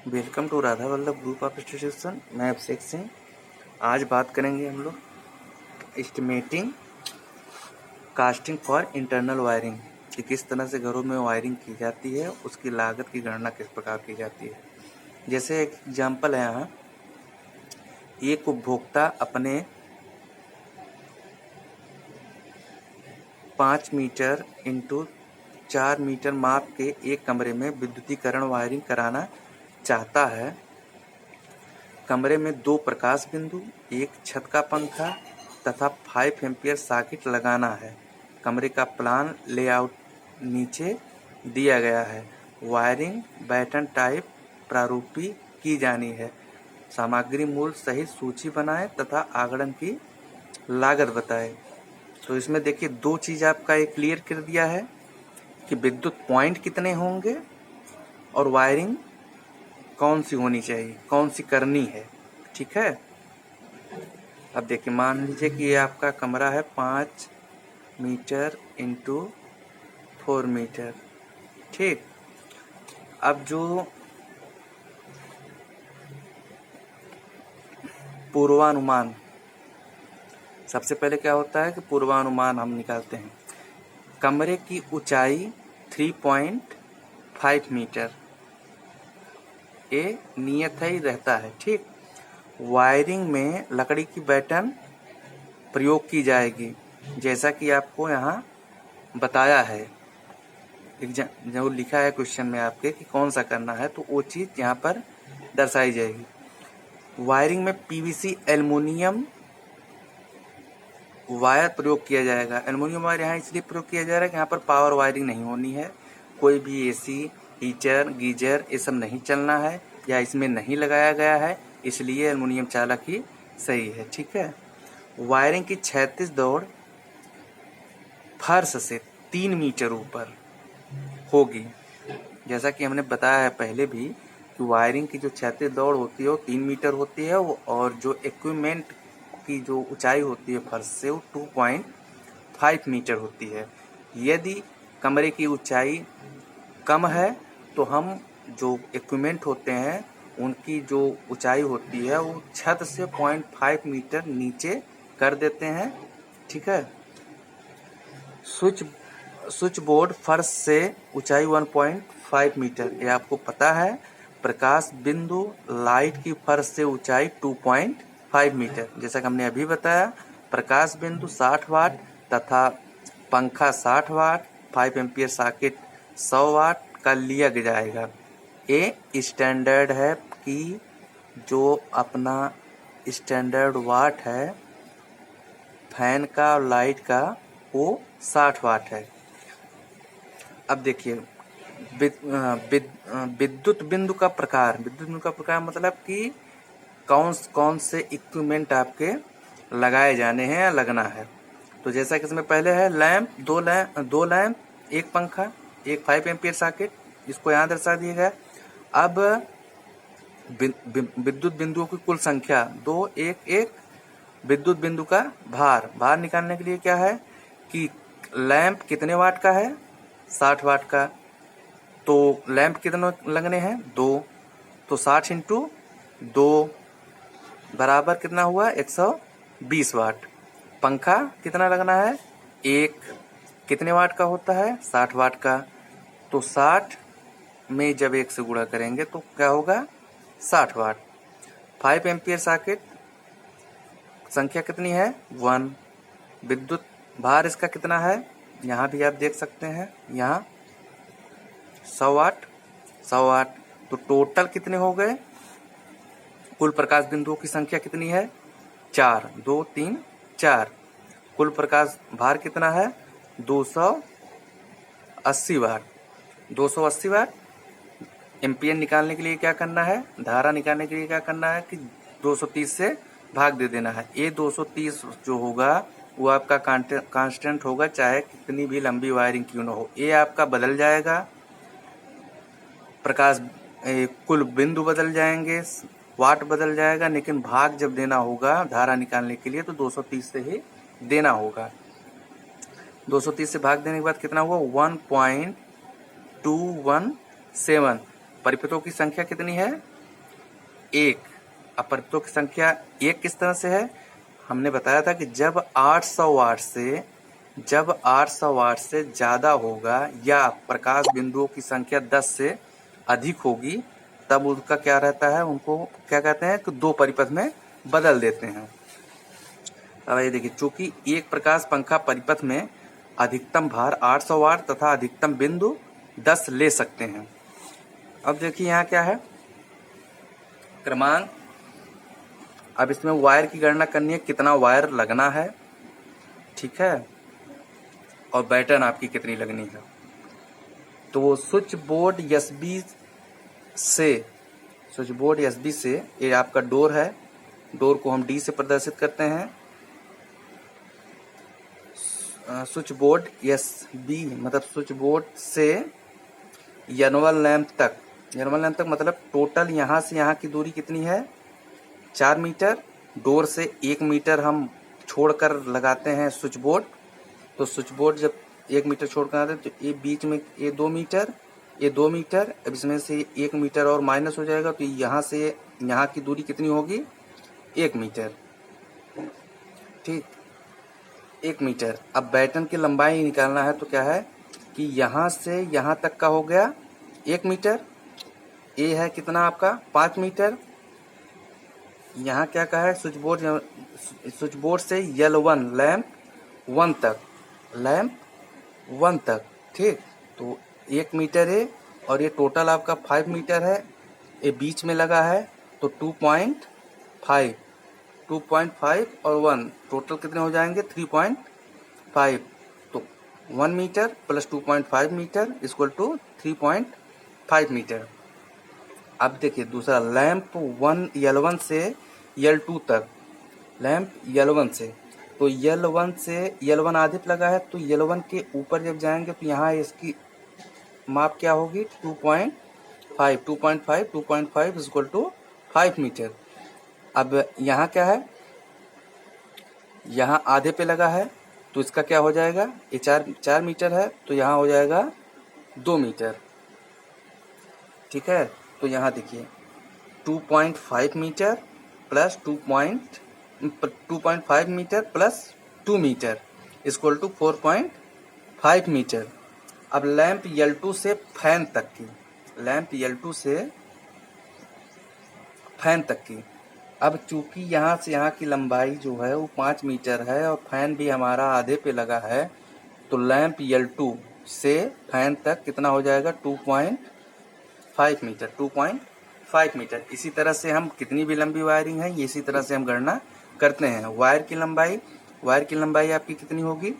Welcome to Radha Vallabh group of institution. मैं अभिषेक सिंह। आज बात करेंगे हम लोग estimating costing for internal wiring कि किस तरह से घरों में वायरिंग की जाती है, उसकी लागत की गणना किस प्रकार की जाती है। जैसे एक एग्जाम्पल है, यहाँ एक उपभोक्ता अपने 5 मीटर इंटू 4 मीटर माप के एक कमरे में विद्युतीकरण वायरिंग कराना चाहता है। कमरे में 2 प्रकाश बिंदु, एक छत का पंखा तथा 5 एम्पियर सॉकेट लगाना है। कमरे का प्लान लेआउट नीचे दिया गया है। वायरिंग बैटन टाइप प्रारूपी की जानी है। सामग्री मूल्य सहित सूची बनाएं तथा आगणन की लागत बताएं। तो इसमें देखिए 2 चीज आपका एक क्लियर कर दिया है कि विद्युत पॉइंट कितने होंगे और वायरिंग कौन सी होनी चाहिए, कौन सी करनी है। ठीक है। अब देखिए, मान लीजिए कि ये आपका कमरा है 5 मीटर इंटू 4 मीटर। ठीक। अब जो पूर्वानुमान, सबसे पहले क्या होता है कि पूर्वानुमान हम निकालते हैं। कमरे की ऊंचाई 3.5 मीटर, ये नियत ही रहता है। ठीक। वायरिंग में लकड़ी की बैटन प्रयोग की जाएगी, जैसा कि आपको यहाँ बताया है, जो लिखा है क्वेश्चन में आपके कि कौन सा करना है, तो वो चीज़ यहाँ पर दर्शाई जाएगी। वायरिंग में पीवीसी एल्युमिनियम वायर प्रयोग किया जाएगा। एल्युमिनियम वायर यहाँ इसलिए प्रयोग किया जा रहा है कि यहाँ पर पावर वायरिंग नहीं होनी है। कोई भी एसी, हीटर, गीजर ये सब नहीं चलना है या इसमें नहीं लगाया गया है, इसलिए एल्युमिनियम चालक ही सही है। ठीक है। वायरिंग की क्षैतिज दौड़ फर्श से 3 मीटर ऊपर होगी। जैसा कि हमने बताया है पहले भी कि वायरिंग की जो क्षैतिज दौड़ होती है वो 3 मीटर होती है, और जो इक्विपमेंट की जो ऊंचाई होती है फर्श से वो 2.5 मीटर होती है। यदि कमरे की ऊंचाई कम है तो हम जो इक्विपमेंट होते हैं उनकी जो ऊंचाई होती है वो छत से 0.5 मीटर नीचे कर देते हैं। ठीक है। स्विच बोर्ड फर्श से ऊंचाई 1.5 मीटर, ये आपको पता है। प्रकाश बिंदु लाइट की फर्श से ऊंचाई 2.5 मीटर, जैसा कि हमने अभी बताया। प्रकाश बिंदु 60 वाट तथा पंखा 60 वाट, 5 एम्पियर सॉकेट 100 वाट का लिया जाएगा। ये स्टैंडर्ड है कि जो अपना स्टैंडर्ड वाट है फैन का और लाइट का वो 60 वाट है। अब देखिए विद्युत बिंदु का प्रकार। विद्युत बिंदु का प्रकार मतलब कि कौन से इक्विपमेंट आपके लगाए जाने हैं या लगना है। तो जैसा कि इसमें पहले है लैंप, दो लैंप, एक पंखा, एक 5 एम्पियर सॉकेट, इसको यहाँ दर्शा दिया गया। अब विद्युत बिंदुओं की कुल संख्या 2, 1, 1। विद्युत बिंदु का भार निकालने के लिए क्या है कि लैंप कितने वाट का है, 60 वाट का, तो लैंप कितने लगने हैं, 2, तो 60 इंटू 2 बराबर कितना हुआ, 120 वाट। पंखा कितना लगना है, 1, कितने वाट का होता है, 60 वाट का, तो 60 में जब 1 से गुणा करेंगे तो क्या होगा, 60 वाट। 5 एम्पियर सॉकेट संख्या कितनी है, 1। विद्युत भार इसका कितना है, यहाँ भी आप देख सकते हैं, यहाँ 100 वाट, 100 वाट। तो टोटल कितने हो गए, कुल प्रकाश बिंदुओं की संख्या कितनी है, 4, 2, 3, 4। कुल प्रकाश भार कितना है, 280 वाट। 280 वाट। एम्पियर निकालने के लिए क्या करना है, धारा निकालने के लिए क्या करना है कि 230 से भाग दे देना है। ये 230 जो होगा वो आपका कांस्टेंट होगा, चाहे कितनी भी लंबी वायरिंग क्यों ना हो। ये आपका बदल जाएगा, प्रकाश कुल बिंदु बदल जाएंगे, वाट बदल जाएगा, लेकिन भाग जब देना होगा धारा निकालने के लिए तो 230 से ही देना होगा। 230 से भाग देने के बाद कितना हुआ, 1.217। परिपथों की संख्या कितनी है, 1। अब परिपथों की संख्या 1 किस तरह से है? हमने बताया था कि जब 800 वाट से ज़्यादा होगा या प्रकाश बिंदुओं की संख्या 10 से अधिक होगी, तब उसका क्या रहता है, उनको क्या कहते हैं कि 2 परिपथ में बदल देते हैं। अब ये देखिए, चूंकि एक प्रकाश पंखा परिपथ में अधिकतम भार 800 वाट तथा अधिकतम बिंदु 10 ले सकते हैं। अब देखिए यहाँ क्या है, क्रमांक। अब इसमें वायर की गणना करनी है, कितना वायर लगना है, ठीक है, और बैटन आपकी कितनी लगनी है। तो स्विच बोर्ड एसबी से ये आपका डोर है, डोर को हम डी से प्रदर्शित करते हैं। स्विच बोर्ड एसबी मतलब स्विच बोर्ड से यनवल लैंप तक मतलब टोटल यहाँ से यहाँ की दूरी कितनी है, 4 मीटर। डोर से 1 मीटर हम छोड़कर लगाते हैं स्विच बोर्ड। तो स्विच बोर्ड जब 1 मीटर छोड़कर आते हैं तो ये बीच में ये 2 मीटर, अब इसमें से 1 मीटर और माइनस हो जाएगा, तो यहाँ से यहाँ की दूरी कितनी होगी, 1 मीटर, ठीक, 1 मीटर। अब बैटन की लंबाई निकालना है, तो क्या है कि यहाँ से यहाँ तक का हो गया 1 मीटर, ये है कितना आपका 5 मीटर। यहाँ क्या कहा है, स्विच बोर्ड से L1 लैंप 1 तक, ठीक। तो 1 मीटर है और ये टोटल आपका 5 मीटर है, ये बीच में लगा है, तो 2.5 और 1 टोटल कितने हो जाएंगे, 3.5। तो 1 metre plus 2.5 metre equal to 3.5 metre. अब देखिए दूसरा, लैंप L1 से L2 तक, लैंप L1 से, तो L1 आधे पे लगा है, तो L1 के ऊपर जब जाएंगे तो यहाँ इसकी माप क्या होगी, 2.5 इक्वल टू 5 मीटर। अब यहाँ क्या है, यहाँ आधे पे लगा है, तो इसका क्या हो जाएगा, ये 4 मीटर है, तो यहाँ हो जाएगा 2 मीटर, ठीक है। तो यहाँ देखिए 2.5 metre plus 2.5 metre plus 2 metre equal to 4.5 metre. अब लैंप L2 से फैन तक की, अब चूंकि यहाँ से यहाँ की लंबाई जो है वो 5 मीटर है और फैन भी हमारा आधे पे लगा है, तो लैंप L2 से फैन तक कितना हो जाएगा, 2.5 मीटर। इसी तरह से हम कितनी भी लंबी वायरिंग है, इसी तरह से हम गणना करते हैं। वायर की लंबाई आपकी कितनी होगी,